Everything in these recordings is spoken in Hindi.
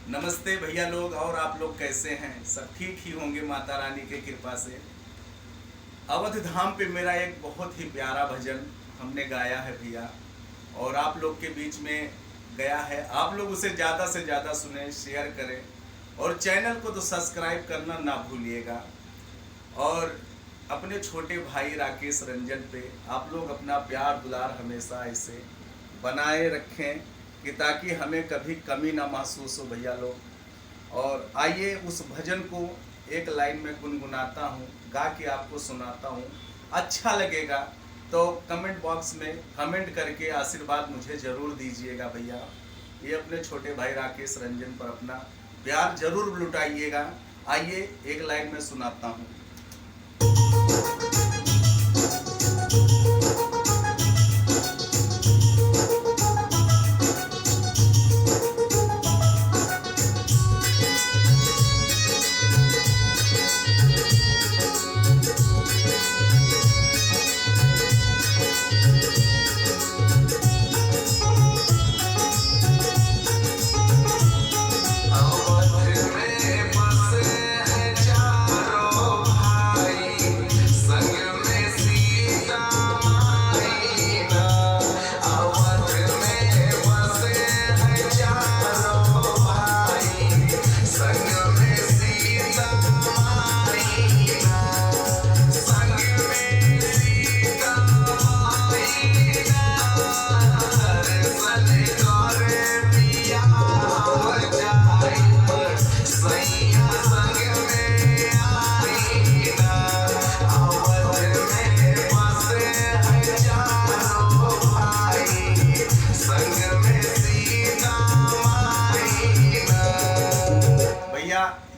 नमस्ते भैया लोग, और आप लोग कैसे हैं? सब ठीक ही होंगे माता रानी के कृपा से। अवध धाम पे मेरा एक बहुत ही प्यारा भजन हमने गाया है भैया, और आप लोग के बीच में गया है। आप लोग उसे ज़्यादा से ज़्यादा सुने, शेयर करें, और चैनल को तो सब्सक्राइब करना ना भूलिएगा। और अपने छोटे भाई राकेश रंजन पे आप लोग अपना प्यार दुलार हमेशा ऐसे बनाए रखें कि ताकि हमें कभी कमी ना महसूस हो भैया लोग। और आइए उस भजन को एक लाइन में गुनगुनाता हूँ, गा के आपको सुनाता हूँ। अच्छा लगेगा तो कमेंट बॉक्स में कमेंट करके आशीर्वाद मुझे ज़रूर दीजिएगा भैया। ये अपने छोटे भाई राकेश रंजन पर अपना प्यार जरूर लुटाइएगा। आइए एक लाइन में सुनाता हूँ।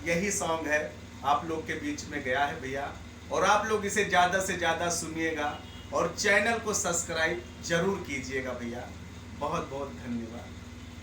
यही सॉन्ग है, आप लोग के बीच में गया है भैया, और आप लोग इसे ज़्यादा से ज़्यादा सुनिएगा और चैनल को सब्सक्राइब जरूर कीजिएगा भैया। बहुत बहुत धन्यवाद।